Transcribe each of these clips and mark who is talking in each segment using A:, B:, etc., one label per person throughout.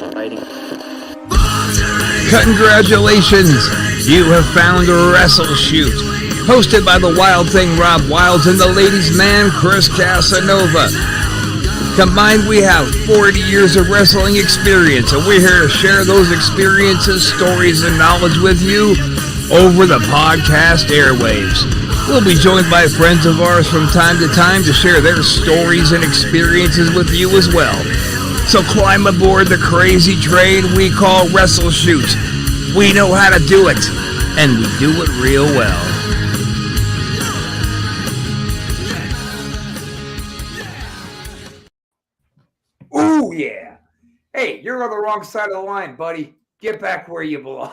A: fighting.
B: Congratulations! You have found WrestleShoot, hosted by the Wild Thing Rob Wilds and the ladies' man Chris Casanova. Combined, we have 40 years of wrestling experience, and we're here to share those experiences, stories, and knowledge with you over the podcast airwaves. We'll be joined by friends of ours from time to time to share their stories and experiences with you as well. So climb aboard the crazy train we call WrestleShoot. We know how to do it, and we do it real well.
C: Ooh, yeah. Hey, you're on the wrong side of the line, buddy. Get back where you belong.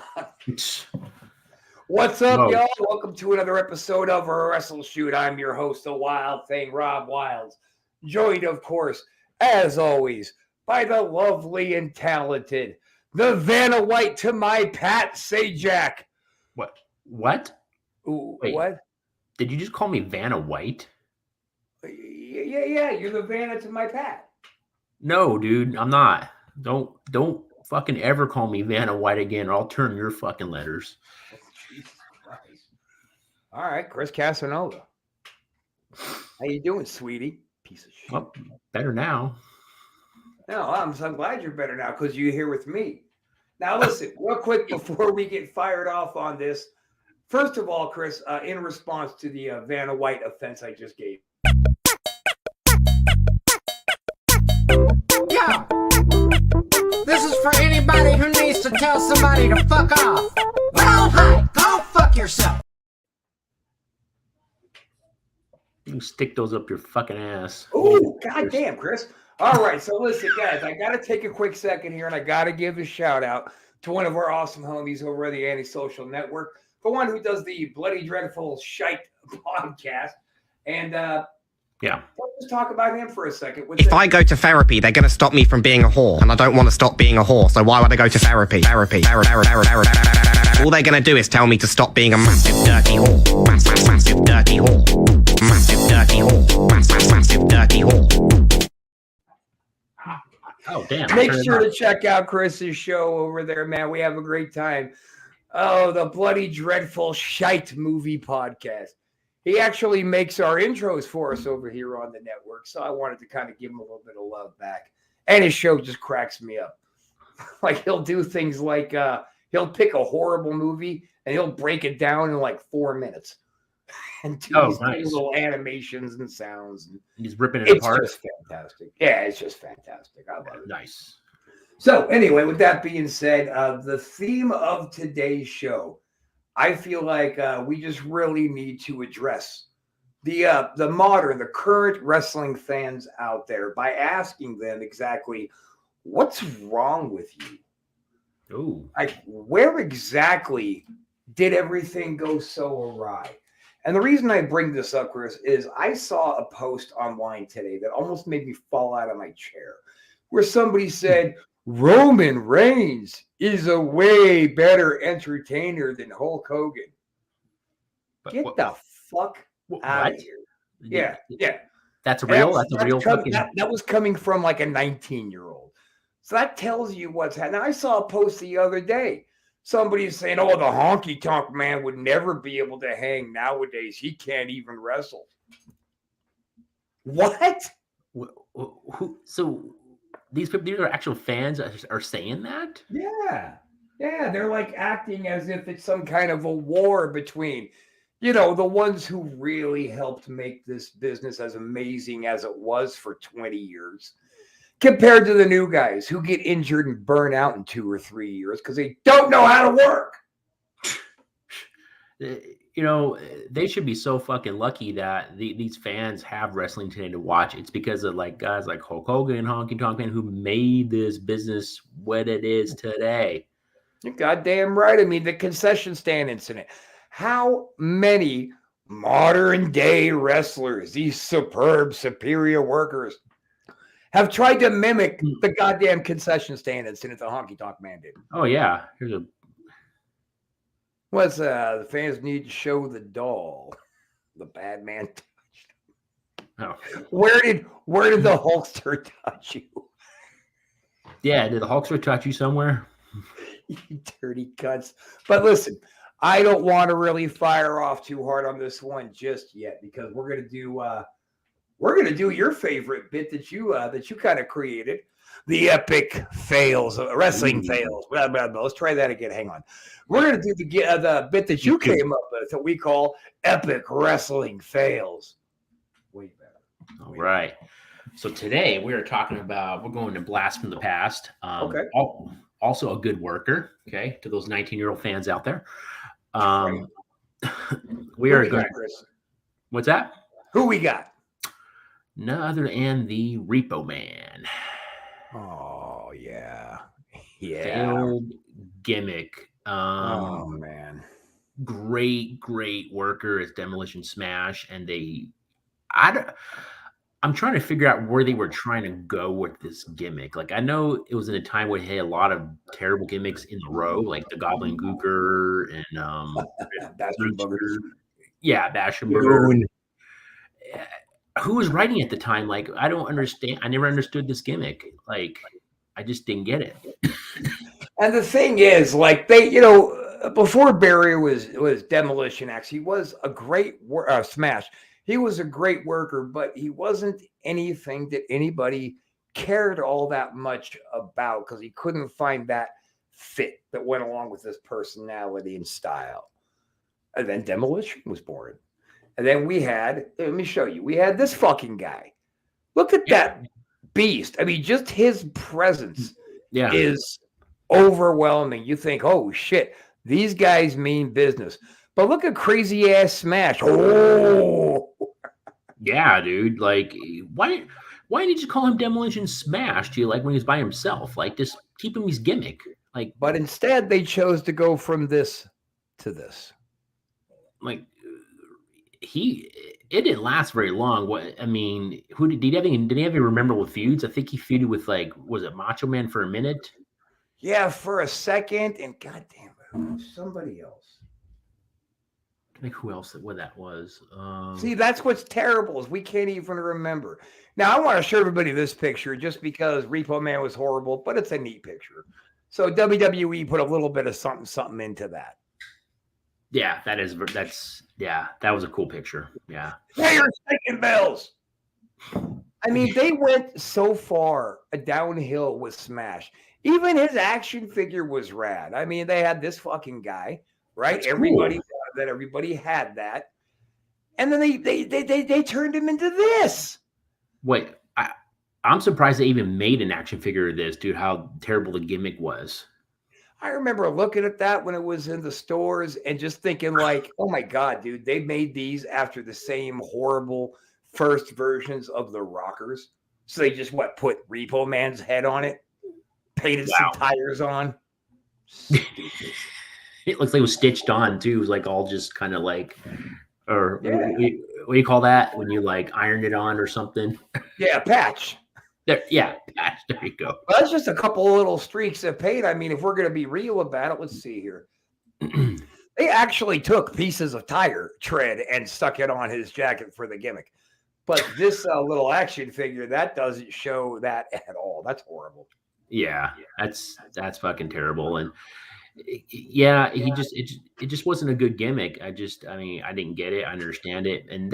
C: What's up, y'all? Welcome to another episode of WrestleShoot. I'm your host, the Wild Thing, Rob Wilds. Joined, of course, as always, by the lovely and talented, the Vanna White to my Pat Sajak.
D: What?
C: Ooh,
D: Wait,
C: what?
D: Did you just call me Vanna White?
C: Yeah. You're the Vanna to my Pat.
D: No, dude, I'm not. Don't fucking ever call me Vanna White again, or I'll turn your fucking letters.
C: Jesus Christ. All right, Chris Casanova. How you doing, sweetie? Piece of shit.
D: Well, better now.
C: No, I'm glad you're better now because you're here with me. Now, listen, real quick before we get fired off on this. First of all, Chris, in response to the Vanna White offense I just gave.
E: Yeah. This is for anybody who needs to tell somebody to fuck off. Well, hi, go fuck yourself.
D: You can stick those up your fucking ass.
C: Ooh, goddamn, Chris. All right, so listen, guys, I got to take a quick second here, and I got to give a shout out to one of our awesome homies over at the Antisocial Network, the one who does the Bloody Dreadful Shite podcast. And
D: Yeah.
C: let's talk about him for a second.
F: If I go to therapy, they're going to stop me from being a whore, and I don't want to stop being a whore, so why would I go to therapy? All they're going to do is tell me to stop being a massive dirty whore. Massive dirty whore. Massive dirty whore. Massive dirty whore.
D: Oh, damn.
C: Make sure to check out Chris's show over there, man. We have a great time. Oh, the Bloody Dreadful Shite movie podcast. He actually makes our intros for us over here on the network, so I wanted to kind of give him a little bit of love back. And his show just cracks me up. Like, he'll do things like he'll pick a horrible movie and he'll break it down in like 4 minutes and do these little animations and sounds. And
D: he's ripping it apart.
C: It's just fantastic. Yeah, it's just fantastic. I love it.
D: Nice.
C: So anyway, with that being said, the theme of today's show, I feel like we just really need to address the modern, the current wrestling fans out there by asking them exactly what's wrong with you.
D: Ooh.
C: Like, where exactly did everything go so awry? And the reason I bring this up, Chris, is I saw a post online today that almost made me fall out of my chair, where somebody said, Roman Reigns is a way better entertainer than Hulk Hogan. Get the fuck out of here. Yeah.
D: That's real? That's a real fucking...
C: That was coming from like a 19-year-old. So that tells you what's happening. I saw a post the other day. Somebody's saying, oh, the honky-tonk man would never be able to hang nowadays. He can't even wrestle. What?
D: So... These people, these are actual fans are saying that?
C: Yeah. They're like acting as if it's some kind of a war between, the ones who really helped make this business as amazing as it was for 20 years compared to the new guys who get injured and burn out in 2 or 3 years because they don't know how to work.
D: They should be so fucking lucky that these fans have wrestling today to watch. It's because of like guys like Hulk Hogan and Honky Tonk Man who made this business what it is today.
C: You're goddamn right. I mean, the concession stand incident. How many modern day wrestlers, these superb, superior workers, have tried to mimic the goddamn concession stand incident the Honky Tonk Man did?
D: Oh, yeah.
C: What's the fans need to show the doll the bad man touched?
D: Oh.
C: Where did the Hulkster touch you?
D: Yeah, did the Hulkster touch you somewhere?
C: You dirty cunts. But listen, I don't want to really fire off too hard on this one just yet because we're gonna do your favorite bit that you kind of created, the epic fails, wrestling fails. Blah, blah, blah. Let's try that again. Hang on. We're gonna do the bit that you came up with that we call epic wrestling fails. Way better.
D: All right. So today we're going to blast from the past.
C: Okay.
D: Also a good worker. Okay, to those 19-year-old fans out there.
C: Right.
D: We
C: Who
D: are
C: we
D: going.
C: got, Chris?
D: What's that?
C: Who we got?
D: None other than the Repo Man.
C: Oh yeah.
D: Failed gimmick.
C: Oh man.
D: Great worker as Demolition Smash, and I'm trying to figure out where they were trying to go with this gimmick. Like, I know it was in a time where they had a lot of terrible gimmicks in a row, like the Goblin Gooker and
C: Bastard Booger.
D: Yeah, Basham Burger. Who was writing at the time? Like, I don't understand. I never understood this gimmick. Like, I just didn't get it.
C: And the thing is, like, they, before Barry was Demolition X, he was a great Smash. He was a great worker, but he wasn't anything that anybody cared all that much about because he couldn't find that fit that went along with his personality and style. And then Demolition was born. And then let me show you, we had this fucking guy. Look at that beast. I mean, just his presence is overwhelming. You think, oh shit, these guys mean business. But look at crazy ass Smash. Oh,
D: yeah, dude. Like, why did you call him Demolition Smash? Do you like when he's by himself? Like, just keep him his gimmick. Like,
C: but instead they chose to go from this to this.
D: Like, it didn't last very long. What I mean, did he have any memorable feuds? I think he feuded with, like, was it Macho Man for a minute?
C: Yeah, for a second, and goddamn it, somebody else.
D: I think who else what that was.
C: See, that's what's terrible is we can't even remember. Now, I want to show everybody this picture just because Repo Man was horrible, but it's a neat picture. So WWE put a little bit of something into that.
D: Yeah, that was a cool picture. Yeah.
C: Hey, you're taking bells. I mean, they went so far downhill with Smash. Even his action figure was rad. I mean, they had this fucking guy, right?
D: That's
C: everybody
D: cool.
C: Everybody had that. And then they turned him into this.
D: Wait, I'm surprised they even made an action figure of this, dude, how terrible the gimmick was.
C: I remember looking at that when it was in the stores and just thinking, like, oh my God, dude, they made these after the same horrible first versions of the Rockers. So they just put Repo Man's head on it, painted some tires on.
D: It looks like it was stitched on too. It was like all just kind of like, or what do you call that when you like ironed it on or something?
C: Yeah, patch.
D: Patch. There you go.
C: Well, that's just a couple of little streaks of paint. I mean, if we're going to be real about it, let's see here. They actually took pieces of tire tread and stuck it on his jacket for the gimmick. But this little action figure, that doesn't show that at all. That's horrible.
D: Yeah, that's fucking terrible. And yeah, it just wasn't a good gimmick. I didn't get it. I understand it. And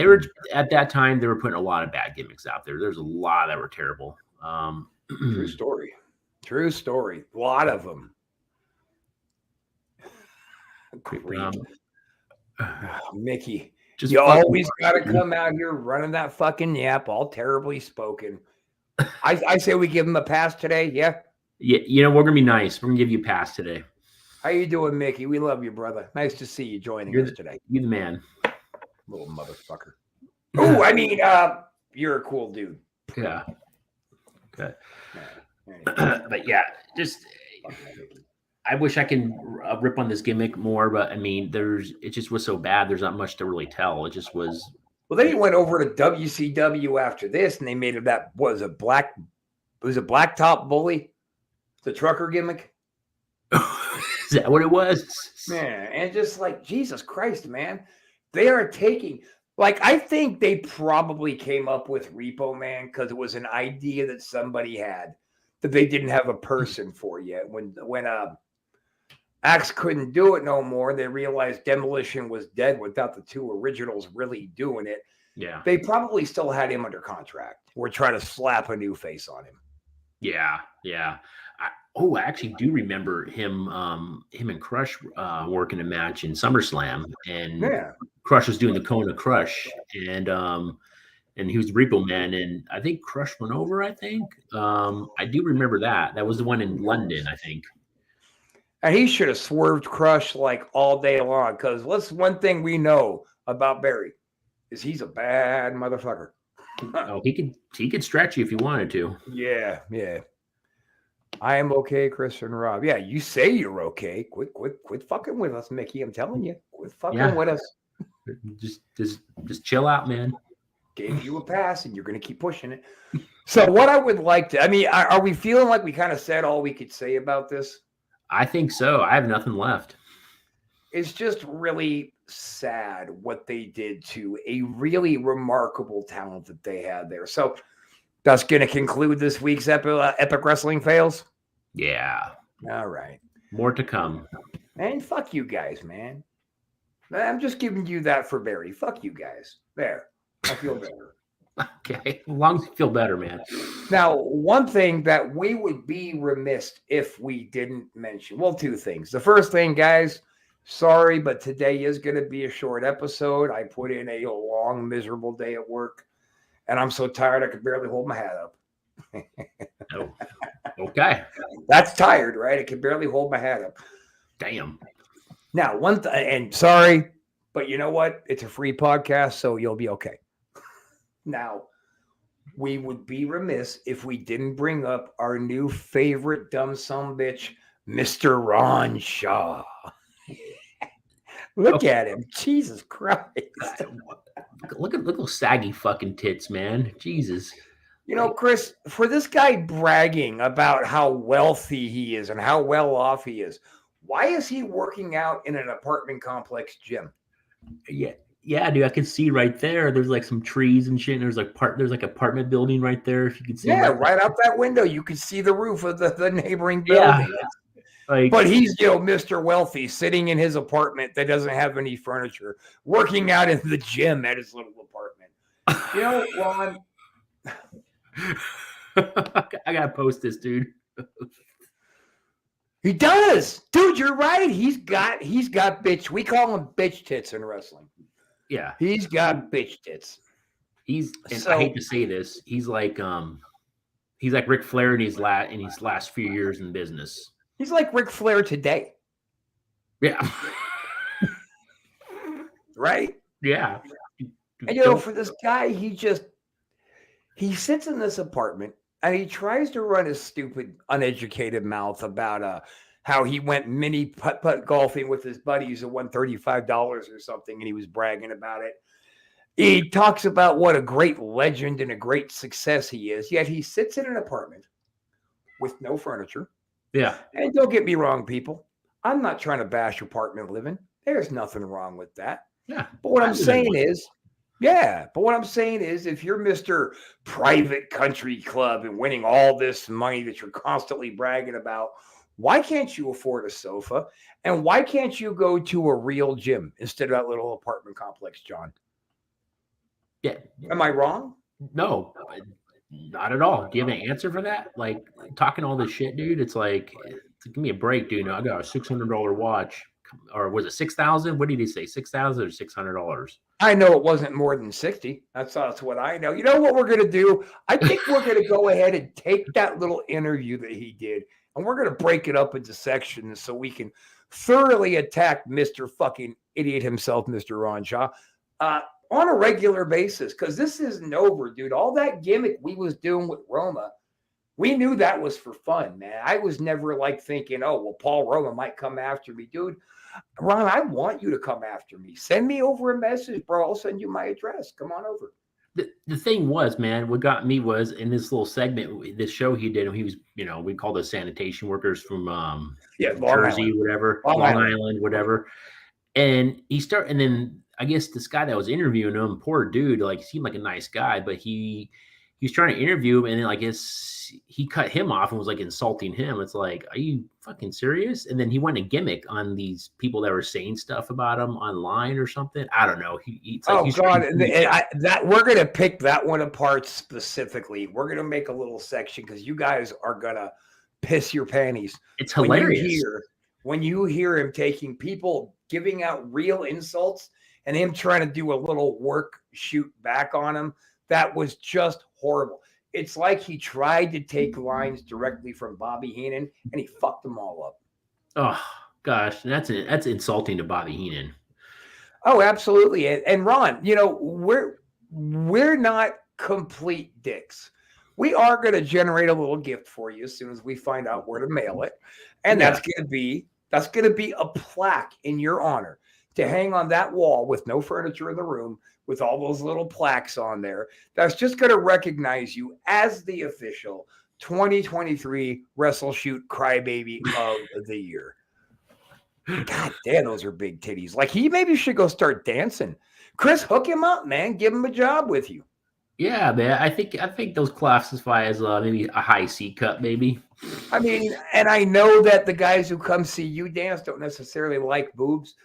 D: at that time they were putting a lot of bad gimmicks out there. There's a lot that were terrible.
C: True story. A lot of them. Great. Mickey, you always got to come out here running that fucking yap, all terribly spoken. I say we give him a pass today. Yeah.
D: Yeah. We're gonna be nice. We're gonna give you a pass today.
C: How you doing, Mickey? We love you, brother. Nice to see you joining us today.
D: You're the man.
C: Little motherfucker. Oh, I mean, you're a cool dude.
D: Yeah. Okay. But yeah, just I wish I can rip on this gimmick more, but I mean, it just was so bad. There's not much to really tell. It just was.
C: Well, then he went over to WCW after this, and they made it a blacktop bully, the trucker gimmick.
D: Is that what it was?
C: Man, and just like, Jesus Christ, man. They are taking, like, I think they probably came up with Repo Man because it was an idea that somebody had that they didn't have a person for yet. When Axe couldn't do it no more, they realized Demolition was dead without the two originals really doing it.
D: Yeah.
C: They probably still had him under contract. We're trying to slap a new face on him.
D: Yeah. I actually do remember him and Crush working a match in SummerSlam, and Crush was doing the Kona Crush, and he was the Repo Man, and I think Crush went over. I think I do remember that. That was the one in London, I think.
C: And he should have swerved Crush like all day long, because what's one thing we know about Barry is he's a bad motherfucker.
D: Oh, he could stretch you if he wanted to.
C: Yeah. I am okay, Chris and Rob. Yeah, you say you're okay. Quit fucking with us, Mickey. I'm telling you, quit fucking with us.
D: Just chill out, man.
C: Gave you a pass, and you're going to keep pushing it. So, what I would like to, I mean, are we feeling like we kind of said all we could say about this?
D: I think so. I have nothing left.
C: It's just really sad what they did to a really remarkable talent that they had there. So that's going to conclude this week's Epic Wrestling Fails.
D: Yeah.
C: All right.
D: More to come.
C: And fuck you guys, man. I'm just giving you that for Barry. Fuck you guys. There. I feel better.
D: Okay. As long as you feel better, man.
C: Now, one thing that we would be remiss if we didn't mention, well, two things. The first thing, guys, sorry, but today is going to be a short episode. I put in a long, miserable day at work, and I'm so tired I could barely hold my hat up.
D: Oh, okay.
C: That's tired, right? I can barely hold my hat up.
D: Damn.
C: Now, and sorry, but you know what? It's a free podcast, so you'll be okay. Now, we would be remiss if we didn't bring up our new favorite dumb sumbitch, Mr. Ron Shaw. Look at him. Jesus Christ.
D: Look at those saggy fucking tits, man. Jesus.
C: You know, Chris, for this guy bragging about how wealthy he is and how well off he is, why is he working out in an apartment complex gym?
D: Yeah, dude, I can see right there. There's like some trees and shit. And there's like apartment building right there. If you can see.
C: Yeah, right out that window, you can see the roof of the neighboring building.
D: Yeah.
C: But he's, Mr. Wealthy, sitting in his apartment that doesn't have any furniture, working out in the gym at his little apartment. You know, Ron.
D: I gotta post this, dude.
C: He does, dude. You're right. He's got bitch. We call him bitch tits in wrestling.
D: Yeah,
C: he's got bitch tits.
D: I hate to say this, he's like Ric Flair in his last few years in business.
C: He's like Ric Flair today.
D: Yeah.
C: Right?
D: Yeah.
C: And for this guy, he sits in this apartment and he tries to run his stupid, uneducated mouth about how he went mini putt golfing with his buddies who won $35 or something, and he was bragging about it. He talks about what a great legend and a great success he is, yet he sits in an apartment with no furniture.
D: Yeah.
C: And don't get me wrong, people. I'm not trying to bash apartment living. There's nothing wrong with that.
D: Yeah.
C: But what I'm saying is, if you're Mr. Private Country Club and winning all this money that you're constantly bragging about, why can't you afford a sofa? And why can't you go to a real gym instead of that little apartment complex, John?
D: Yeah.
C: Am I wrong?
D: No, not at all. Do you have an answer for that? Like, talking all this shit, dude, it's like, give me a break, dude. I got a $600 watch. Or was it 6,000? What did he say? 6,000 or $600?
C: I know it wasn't more than 60. That's what I know. You know what we're going to do? I think we're going to go ahead and take that little interview that he did, and we're going to break it up into sections so we can thoroughly attack Mr. fucking idiot himself, Mr. Ron Shaw, on a regular basis, because this isn't over, dude. All that gimmick we was doing with Roma, we knew that was for fun, man. I was never like thinking, oh, well, Paul Roma might come after me, dude. Ron, I want you to come after me. Send me over a message, bro. I'll send you my address. Come on over.
D: The thing was, man, what got me was in this little segment, this show he did, he was, we call those sanitation workers from Jersey, whatever, Long Island, whatever. And and then I guess this guy that was interviewing him, poor dude, like, he seemed like a nice guy, but he he's trying to interview him, and then like he cut him off and was like insulting him. It's like, are you fucking serious? And then he went a gimmick on these people that were saying stuff about him online or something. I don't know. It's like,
C: oh God, that we're gonna pick that one apart specifically. We're gonna make a little section because you guys are gonna piss your panties.
D: It's hilarious.
C: When you hear him taking people giving out real insults and him trying to do a little work shoot back on him, that was just horrible. It's like he tried to take lines directly from Bobby Heenan and he fucked them all up.
D: Oh gosh, that's insulting to Bobby Heenan.
C: Oh, absolutely. And Ron, you know, we're not complete dicks. We are going to generate a little gift for you as soon as we find out where to mail it. And that's going to be a plaque in your honor to hang on that wall with no furniture in the room, with all those little plaques on there. That's just going to recognize you as the official 2023 WrestleShoot Crybaby of the year. God damn, those are big titties. Like, he maybe should go start dancing. Chris, hook him up, man. Give him a job with you.
D: Yeah, man. I think those classify as maybe a high C cut, maybe.
C: I mean, and I know that the guys who come see you dance don't necessarily like boobs,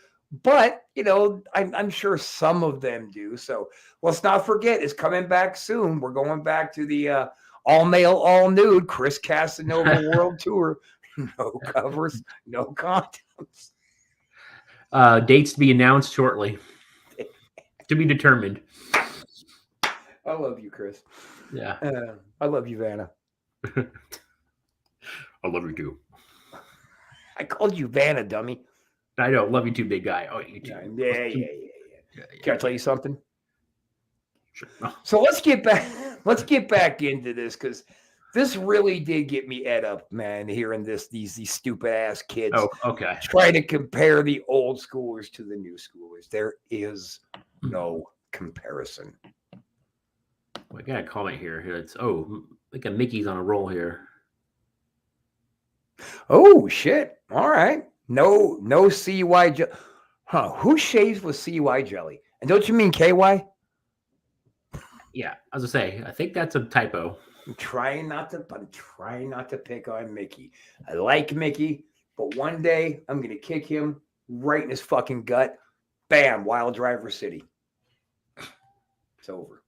C: but you know, I'm sure some of them do. So let's not forget, it's coming back soon. We're going back to the all male, all nude Chris Casanova World Tour. No covers, no condoms.
D: Dates to be announced shortly. To be determined.
C: I love you, Chris.
D: Yeah.
C: I love you, Vanna.
D: I love you too.
C: I called you Vanna, dummy.
D: I know. Love you too, big guy. Oh, you too.
C: Yeah. Can I tell you something?
D: Sure. No.
C: So let's get back into this, because this really did get me ed up, man, hearing these stupid ass kids try to compare the old schoolers to the new schoolers. There is no comparison.
D: Well, I got a comment here. It's like a Mickey's on a roll here.
C: Oh shit! All right, no CY jelly. Huh? Who shaves with CY jelly? And don't you mean KY?
D: Yeah, as I say, I think that's a typo.
C: I'm trying not to pick on Mickey. I like Mickey, but one day I'm gonna kick him right in his fucking gut. Bam! Wild Driver City. It's over.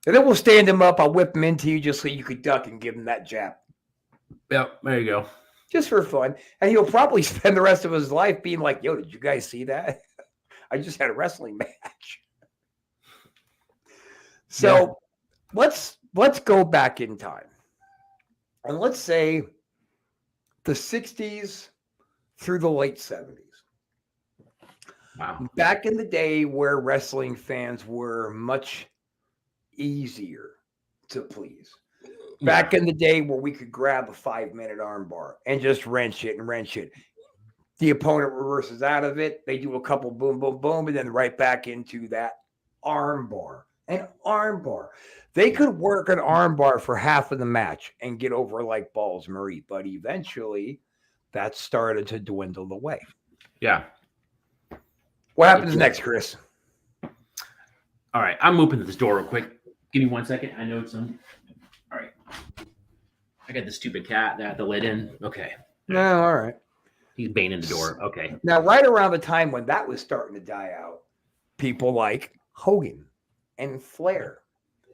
C: And then we'll stand him up. I'll whip him into you just so you could duck and give him that jab.
D: Yep, there you go.
C: Just for fun. And he'll probably spend the rest of his life being like, yo, did you guys see that? I just had a wrestling match. So let's go back in time. And let's say the 60s through the late 70s.
D: Wow.
C: Back in the day where wrestling fans were much easier to please. Back in the day where we could grab a 5-minute armbar and just wrench it. The opponent reverses out of it. They do a couple boom, boom, boom, and then right back into that armbar. An armbar. They could work an armbar for half of the match and get over like balls, Marie. But eventually that started to dwindle away.
D: Yeah.
C: What happens next, Chris?
D: All right. I'm opening this door real quick. Give me 1 second. I know it's on. All right. I got the stupid cat that had the lid in. Okay.
C: No, all right.
D: He's banging the door. Okay.
C: Now, right around the time when that was starting to die out, people like Hogan and Flair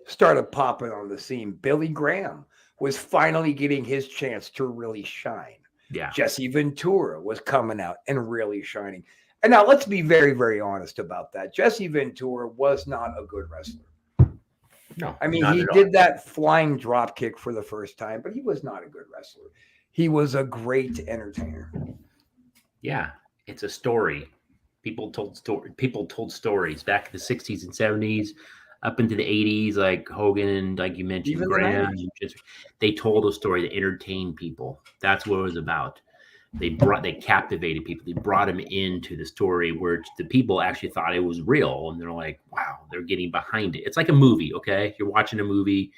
C: started popping on the scene. Billy Graham was finally getting his chance to really shine.
D: Yeah.
C: Jesse Ventura was coming out and really shining. And now let's be very, very honest about that. Jesse Ventura was not a good wrestler.
D: No,
C: I mean, he did that flying drop kick for the first time, but he was not a good wrestler. He was a great entertainer.
D: Yeah, it's a story. People told stories back in the 60s and 70s, up into the 80s, like Hogan and like you mentioned,
C: Even
D: Graham. They told a story to entertain people. That's what it was about. They captivated people. They brought them into the story where the people actually thought it was real, and they're like, "Wow!" They're getting behind it. It's like a movie. Okay, you're watching a movie.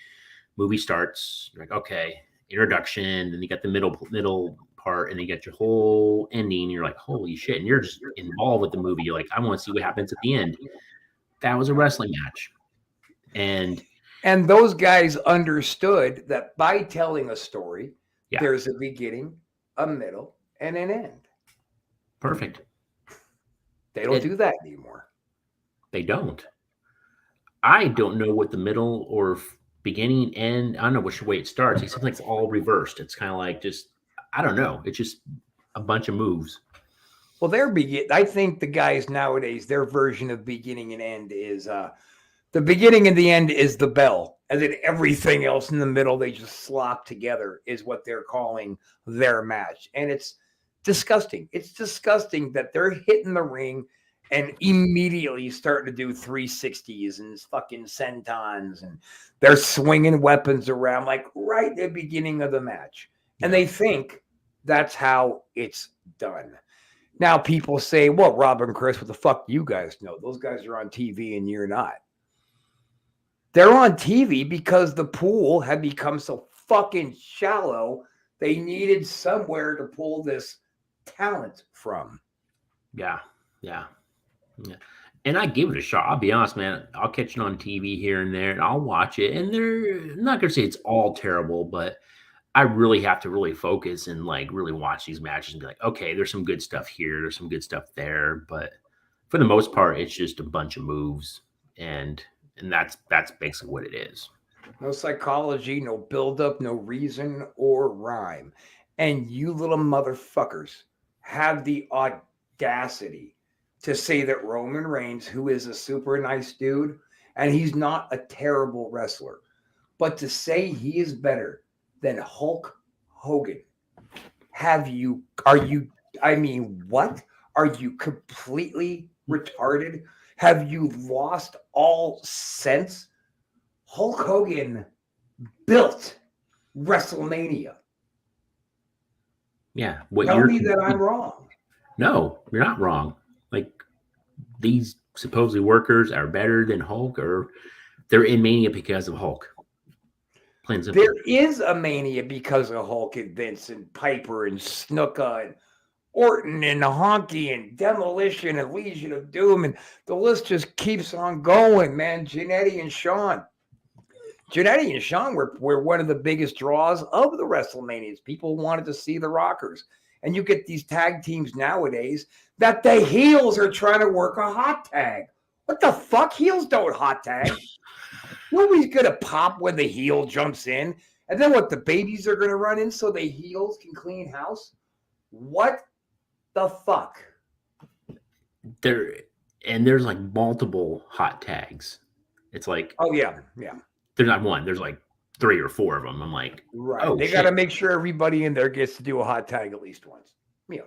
D: Movie starts. You're like, okay, introduction. Then you got the middle part, and then you got your whole ending. You're like, holy shit! And you're just involved with the movie. You're like, I want to see what happens at the end. That was a wrestling match, and
C: And those guys understood that by telling a story,
D: Yeah.
C: there's a beginning, a middle, and an end.
D: Perfect.
C: They don't do that anymore.
D: They don't. I don't know what the middle or beginning, end. I don't know which way it starts. It seems like it's all reversed. It's kind of like just, I don't know. It's just a bunch of moves.
C: Well, I think the guys nowadays, their version of beginning and end is the beginning and the end is the bell, and then everything else in the middle they just slop together is what they're calling their match, and it's disgusting. It's disgusting that they're hitting the ring and immediately starting to do 360s and fucking sentons, and they're swinging weapons around like right at the beginning of the match, and they think that's how it's done. Now people say, well, Rob and Chris, what the fuck do you guys know? Those guys are on TV and you're not. They're on TV because the pool had become so fucking shallow. They needed somewhere to pull this talent from.
D: Yeah. And I give it a shot. I'll be honest, man. I'll catch it on TV here and there, and I'll watch it. And I'm not gonna say it's all terrible, but I really have to really focus and like really watch these matches and be like, okay, there's some good stuff here, there's some good stuff there, but for the most part, it's just a bunch of moves, and that's basically what it is.
C: No psychology, no buildup, no reason or rhyme. And you little motherfuckers have the audacity to say that Roman Reigns, who is a super nice dude, and he's not a terrible wrestler, but to say he is better than Hulk Hogan. What? Are you completely retarded? Have you lost all sense? Hulk Hogan built WrestleMania.
D: Yeah.
C: Tell me that I'm wrong.
D: No, you're not wrong. Like, these supposedly workers are better than Hulk, or they're in Mania because of Hulk.
C: There is a Mania because of Hulk and Vince and Piper and Snuka and Orton and Honky and Demolition and Legion of Doom, and the list just keeps on going, man. Jannetty and Shawn. Jannetty and Shawn were one of the biggest draws of the WrestleManias. People wanted to see the Rockers. And you get these tag teams nowadays that the heels are trying to work a hot tag. What the fuck? Heels don't hot tag. Nobody's going to pop when the heel jumps in. And then what, the babies are going to run in so the heels can clean house? What the fuck?
D: There's like multiple hot tags. It's like,
C: oh yeah.
D: There's not one. There's like 3 or 4 of them. I'm like,
C: right.
D: Oh,
C: they got to make sure everybody in there gets to do a hot tag at least once. Yeah.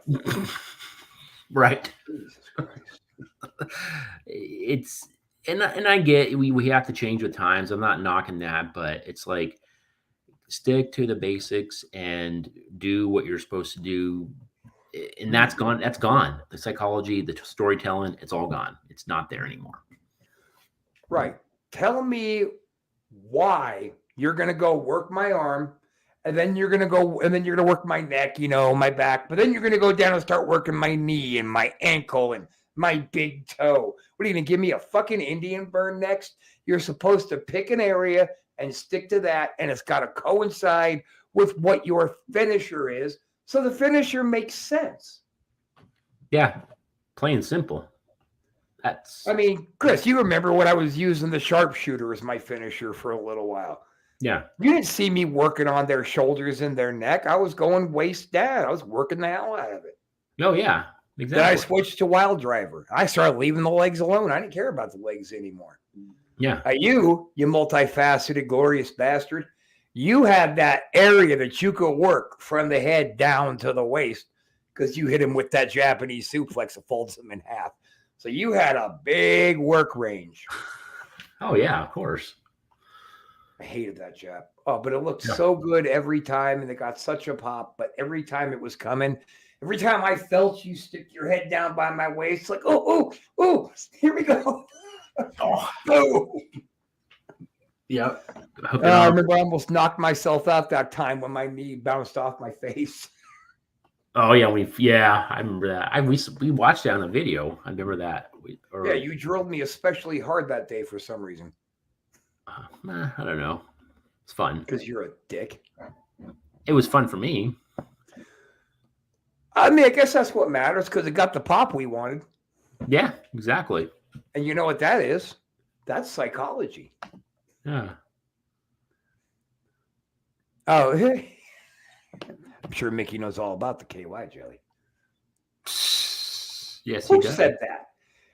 D: Right.
C: Jesus Christ.
D: It's and I get we have to change with times. I'm not knocking that, but it's like, stick to the basics and do what you're supposed to do. And that's gone. That's gone. The psychology, the storytelling, it's all gone. It's not there anymore.
C: Right. Tell me why you're going to go work my arm, and then you're going to work my neck, my back, but then you're going to go down and start working my knee and my ankle and my big toe. What are you going to give me, a fucking Indian burn next? You're supposed to pick an area and stick to that, and it's got to coincide with what your finisher is, so the finisher makes sense.
D: Yeah, plain and simple.
C: Chris, you remember when I was using the sharpshooter as my finisher for a little while.
D: Yeah.
C: You didn't see me working on their shoulders and their neck. I was going waist down. I was working the hell out of it.
D: Oh, yeah, exactly.
C: Then I switched to wild driver. I started leaving the legs alone. I didn't care about the legs anymore.
D: Yeah.
C: You multifaceted, glorious bastard, you had that area that you could work from the head down to the waist because you hit him with that Japanese suplex that folds him in half. So you had a big work range.
D: Oh, yeah, of course.
C: I hated that jab. Oh, but it looked so good every time, and it got such a pop. But every time it was coming, every time I felt you stick your head down by my waist, like, oh, here we go. Oh.
D: Yep.
C: I remember I almost knocked myself out that time when my knee bounced off my face.
D: Oh yeah, I remember that. We watched that on a video. I remember that.
C: Yeah, you drilled me especially hard that day for some reason.
D: I don't know. It's fun.
C: Because you're a dick.
D: It was fun for me.
C: I mean, I guess that's what matters because it got the pop we wanted.
D: Yeah, exactly.
C: And you know what that is? That's psychology.
D: Yeah.
C: Oh, I'm sure Mickey knows all about the KY jelly.
D: Yes,
C: Who
D: he does.
C: said that?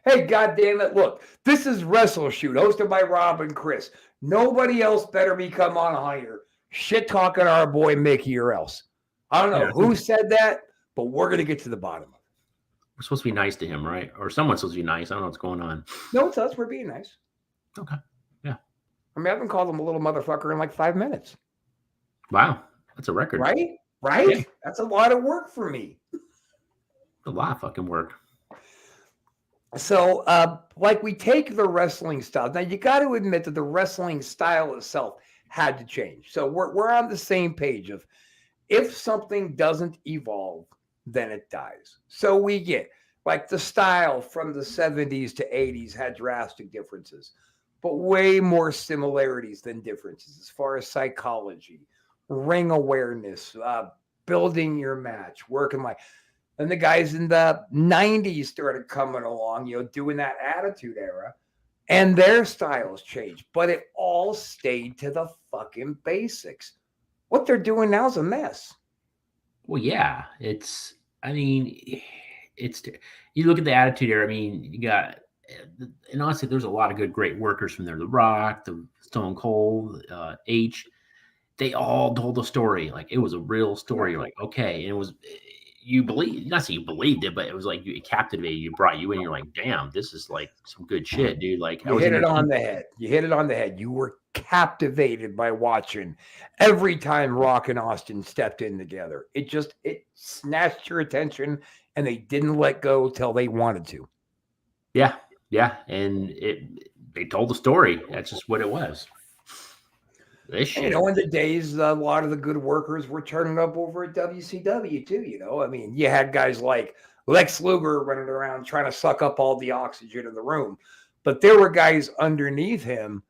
C: Hey, goddamn it! Look, this is WrestleShoot, hosted by Rob and Chris. Nobody else better become on here shit talking our boy Mickey or else. I don't know who said that, but we're gonna get to the bottom of it.
D: We're supposed to be nice to him, right? Or someone's supposed to be nice. I don't know what's going on.
C: No, it's us. We're being nice.
D: Okay. Yeah.
C: I mean, I haven't called him a little motherfucker in like 5 minutes.
D: Wow. That's a record.
C: Right? Right?
D: Yeah.
C: That's a lot of work for me.
D: A lot of fucking work.
C: So, like we take the wrestling style. Now, you got to admit that the wrestling style itself had to change. So we're on the same page of if something doesn't evolve, then it dies. So we get like the style from the 70s to 80s had drastic differences, but way more similarities than differences as far as psychology, ring awareness, building your match, working like. And the guys in the 90s started coming along, doing that attitude era, and their styles changed, but it all stayed to the fucking basics. What they're doing now is a mess.
D: Well, yeah. You look at the attitude era. I mean, you got, and honestly, there's a lot of great workers from there. The Rock, the Stone Cold, H. They all told the story. Like, it was a real story. You're like, okay. And it was, you believe, not say you believed it, but it was like it captivated you, brought you in. You're like, damn, this is like some good shit, dude. Like,
C: You hit it on the head. You hit it on the head. You were captivated by watching every time Rock and Austin stepped in together. It snatched your attention, and they didn't let go till they wanted to.
D: Yeah, and they told the story. That's just what it was. This shit.
C: In the days, a lot of the good workers were turning up over at WCW too. I mean, you had guys like Lex Luger running around trying to suck up all the oxygen in the room, but there were guys underneath him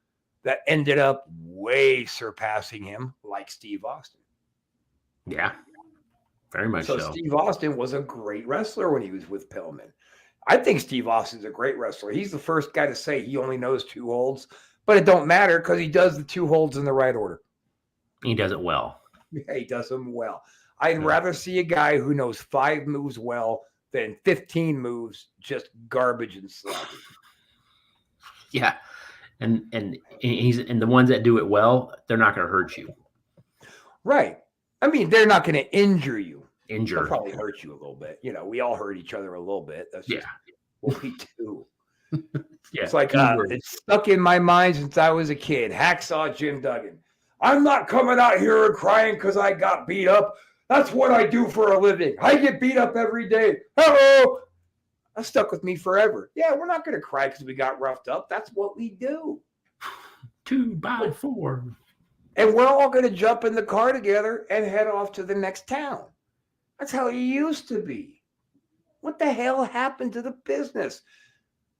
C: that ended up way surpassing him, like Steve Austin.
D: Yeah, very much so.
C: Steve Austin was a great wrestler when he was with Pillman. I think Steve Austin's a great wrestler. He's the first guy to say he only knows 2 holds. But it don't matter because he does the 2 holds in the right order.
D: He does it well.
C: Yeah, he does them well. I'd rather see a guy who knows 5 moves well than 15 moves just garbage and sloppy.
D: Yeah, and the ones that do it well, they're not going to hurt you.
C: Right. I mean, they're not going to injure you.
D: They'll
C: probably hurt you a little bit. We all hurt each other a little bit. That's just what we do.
D: Yeah,
C: it's like it's stuck in my mind since I was a kid. Hacksaw Jim Duggan. I'm not coming out here and crying because I got beat up. That's what I do for a living. I get beat up every day. Hello. That stuck with me forever. Yeah, we're not going to cry because we got roughed up. That's what we do.
D: 2 by 4.
C: And we're all going to jump in the car together and head off to the next town. That's how it used to be. What the hell happened to the business?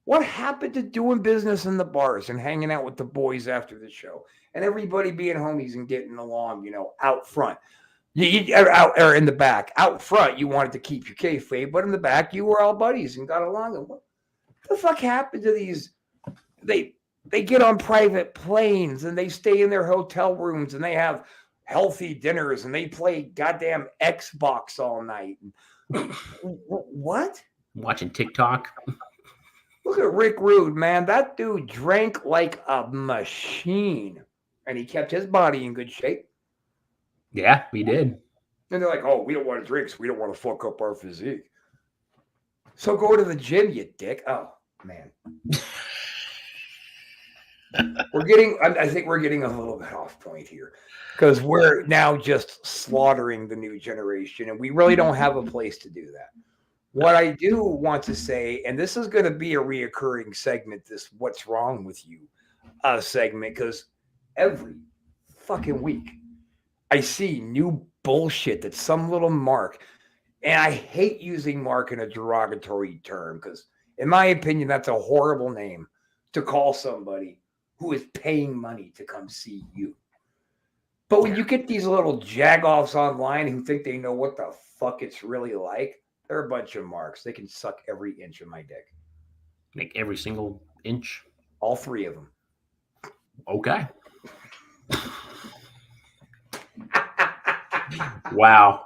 C: What happened to doing business in the bars and hanging out with the boys after the show and everybody being homies and getting along, out front? Out or in the back. Out front, you wanted to keep your kayfabe, but in the back, you were all buddies and got along. And what the fuck happened to these? They get on private planes and they stay in their hotel rooms and they have healthy dinners and they play goddamn Xbox all night. What?
D: Watching TikTok.
C: Look at Rick Rude, man. That dude drank like a machine, and he kept his body in good shape.
D: Yeah, we did.
C: And they're like, oh, we don't want to drink, so we don't want to fuck up our physique. So go to the gym, you dick. Oh, man. I think we're getting a little bit off point here because we're now just slaughtering the new generation, and we really don't have a place to do that. What I do want to say, and this is going to be a reoccurring segment, this What's Wrong With You segment, because every fucking week I see new bullshit that some little mark, and I hate using mark in a derogatory term because in my opinion, that's a horrible name to call somebody who is paying money to come see you. But when you get these little jagoffs online who think they know what the fuck it's really like, they're a bunch of marks. They can suck every inch of my dick.
D: Like every single inch?
C: All three of them.
D: Okay. Wow.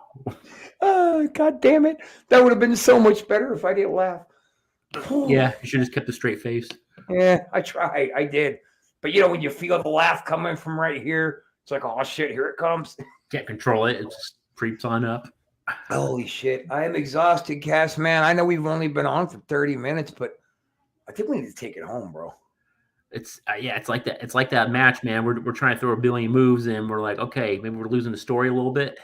C: Oh, God damn it. That would have been so much better if I didn't laugh.
D: Yeah, you should have just kept a straight face.
C: Yeah, I tried. I did. But you know, when you feel the laugh coming from right here, it's like, oh shit, here it comes.
D: Can't control it. It just creeps on up.
C: Holy shit. I am exhausted, Cass, man. I know we've only been on for 30 minutes, but I think we need to take it home, bro.
D: It's it's like that. It's like that match, man. We're trying to throw a billion moves, and we're like, okay, maybe we're losing the story a little bit.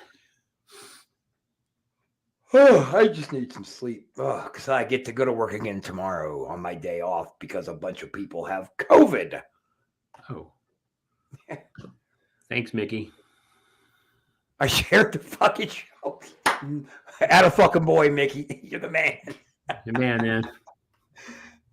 C: Oh, I just need some sleep. Oh, because I get to go to work again tomorrow on my day off because a bunch of people have COVID.
D: Oh. Thanks, Mickey.
C: I shared the fucking show. Atta a fucking boy, Mickey. You're the man.
D: Your man, man.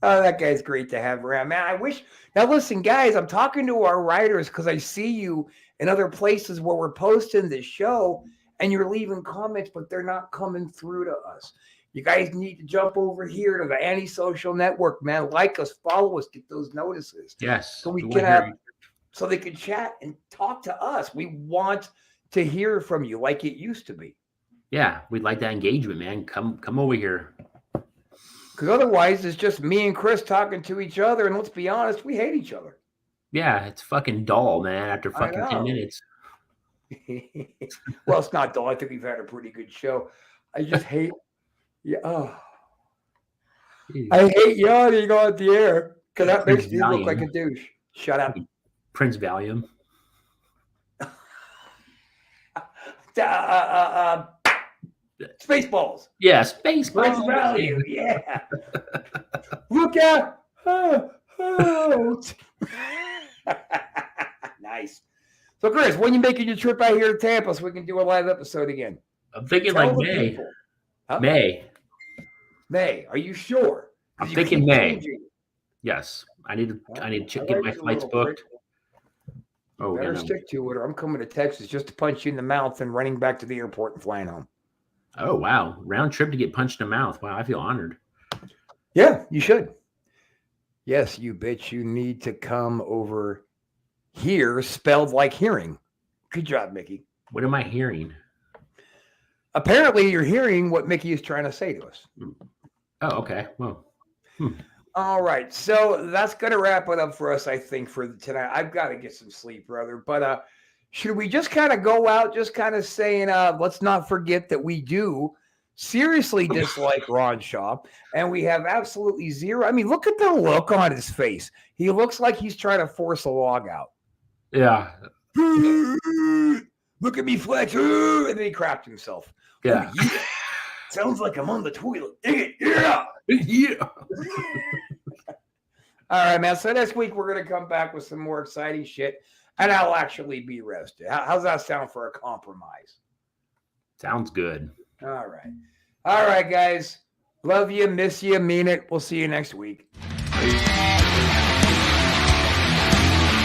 C: Oh, that guy's great to have around. Man, I wish. Now, listen, guys, I'm talking to our writers because I see you in other places where we're posting this show and you're leaving comments, but they're not coming through to us. You guys need to jump over here to the Antisocial Network, man. Like us, follow us, get those notices.
D: Yes.
C: So we can have, so they can chat and talk to us. We want to hear from you like it used to be.
D: Yeah, we'd like that engagement, man. Come over here.
C: Because otherwise, it's just me and Chris talking to each other. And let's be honest, we hate each other.
D: Yeah, it's fucking dull, man, after fucking 10 minutes.
C: Well, it's not dull. I think we've had a pretty good show. I just hate. Yeah. Oh. I hate yawning on the air because that makes me look like a douche. Shut up.
D: Prince Valium.
C: Spaceballs.
D: Yeah, Spaceballs.
C: Prince Valium. Yeah. Look out. Oh. Nice. So, Chris, when you making your trip out here to Tampa so we can do a live episode again?
D: I'm thinking like May.
C: Huh?
D: May.
C: Are you sure?
D: I'm thinking May. Yes. I need to get my flights booked. Oh,
C: better stick to it, or I'm coming to Texas just to punch you in the mouth and running back to the airport and flying home.
D: Oh, wow. Round trip to get punched in the mouth. Wow, I feel honored.
C: Yeah, you should. Yes, you bitch. You need to come over here, spelled like hearing. Good job, Mickey.
D: What am I hearing?
C: Apparently, you're hearing what Mickey is trying to say to us.
D: Oh, okay. Well.
C: All right. So that's going to wrap it up for us, I think, for tonight. I've got to get some sleep, brother. But should we just kind of go out just kind of saying, let's not forget that we do seriously dislike Ron Shaw, and we have absolutely zero. I mean, look at the look on his face. He looks like he's trying to force a log out.
D: Yeah.
C: Look at me, Fletch. And then he crapped himself.
D: Yeah.
C: Oh, yeah. Sounds like I'm on the toilet. Dig it. Yeah.
D: Yeah.
C: All right, man. So next week we're going to come back with some more exciting shit, and I'll actually be rested. How's that sound for a compromise?
D: Sounds good.
C: All right. All right, guys. Love you, miss you, mean it. We'll see you next week.
D: Peace.